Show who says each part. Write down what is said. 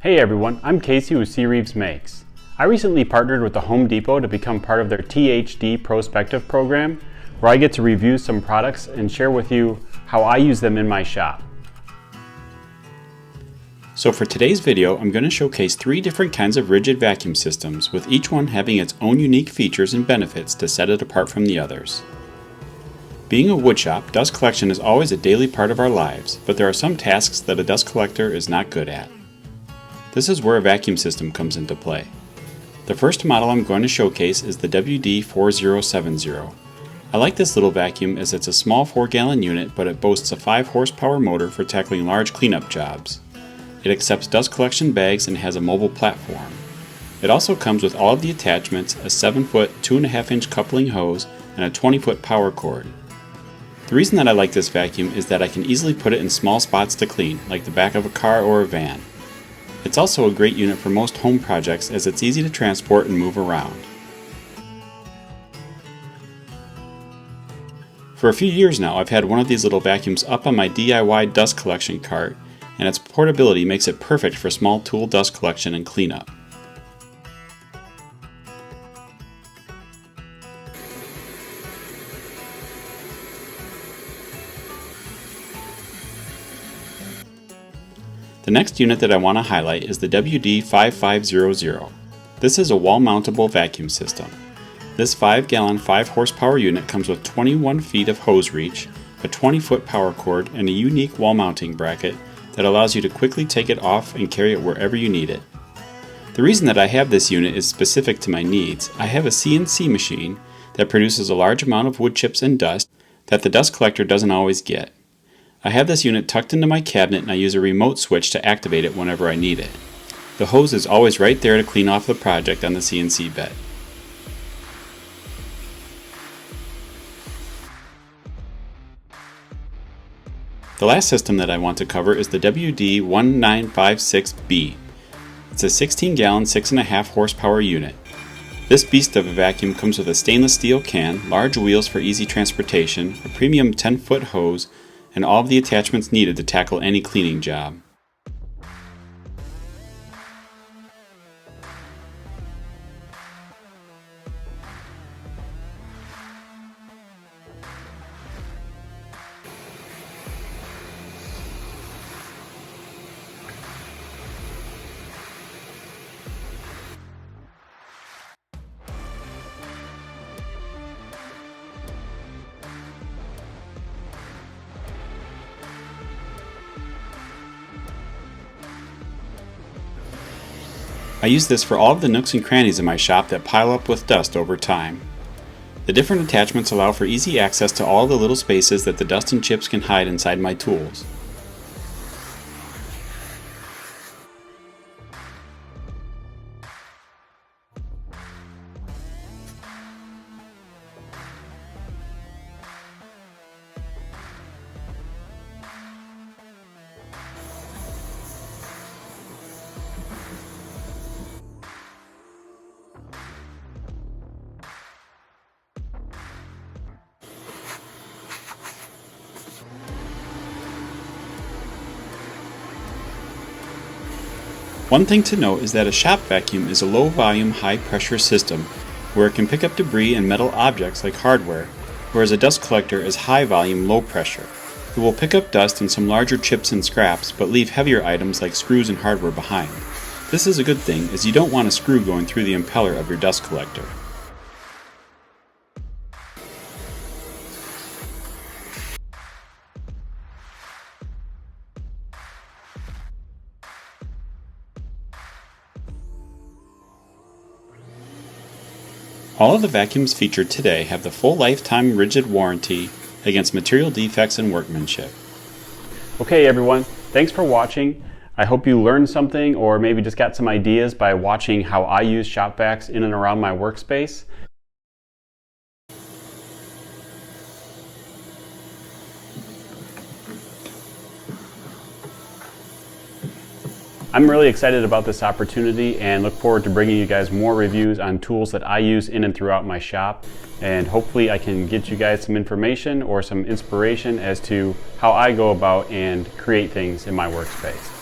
Speaker 1: Hey everyone, I'm Casey with C. Reeves Makes. I recently partnered with the Home Depot to become part of their THD ProSpective program, where I get to review some products and share with you how I use them in my shop. So for today's video, I'm going to showcase 3 different kinds of Ridgid vacuum systems, with each one having its own unique features and benefits to set it apart from the others. Being a woodshop, dust collection is always a daily part of our lives, but there are some tasks that a dust collector is not good at. This is where a vacuum system comes into play. The first model I'm going to showcase is the WD-4070. I like this little vacuum as it's a small 4-gallon unit, but it boasts a 5 horsepower motor for tackling large cleanup jobs. It accepts dust collection bags and has a mobile platform. It also comes with all of the attachments, a 7-foot 2.5-inch coupling hose, and a 20-foot power cord. The reason that I like this vacuum is that I can easily put it in small spots to clean, like the back of a car or a van. It's also a great unit for most home projects as it's easy to transport and move around. For a few years now, I've had one of these little vacuums up on my DIY dust collection cart, and its portability makes it perfect for small tool dust collection and cleanup. The next unit that I want to highlight is the WD-5500. This is a wall-mountable vacuum system. This 5-gallon 5 horsepower unit comes with 21 feet of hose reach, a 20-foot power cord, and a unique wall mounting bracket that allows you to quickly take it off and carry it wherever you need it. The reason that I have this unit is specific to my needs. I have a CNC machine that produces a large amount of wood chips and dust that the dust collector doesn't always get. I have this unit tucked into my cabinet and I use a remote switch to activate it whenever I need it. The hose is always right there to clean off the project on the CNC bed. The last system that I want to cover is the WD-1956B. It's a 16-gallon 6.5 horsepower unit. This beast of a vacuum comes with a stainless steel can, large wheels for easy transportation, a premium 10-foot hose, and all of the attachments needed to tackle any cleaning job. I use this for all of the nooks and crannies in my shop that pile up with dust over time. The different attachments allow for easy access to all the little spaces that the dust and chips can hide inside my tools. One thing to note is that a shop vacuum is a low-volume, high-pressure system where it can pick up debris and metal objects like hardware, whereas a dust collector is high-volume, low-pressure. It will pick up dust and some larger chips and scraps, but leave heavier items like screws and hardware behind. This is a good thing, as you don't want a screw going through the impeller of your dust collector. All of the vacuums featured today have the full lifetime Ridgid warranty against material defects and workmanship. Okay everyone, thanks for watching. I hope you learned something or maybe just got some ideas by watching how I use shop vacs in and around my workspace. I'm really excited about this opportunity and look forward to bringing you guys more reviews on tools that I use in and throughout my shop, and hopefully I can get you guys some information or some inspiration as to how I go about and create things in my workspace.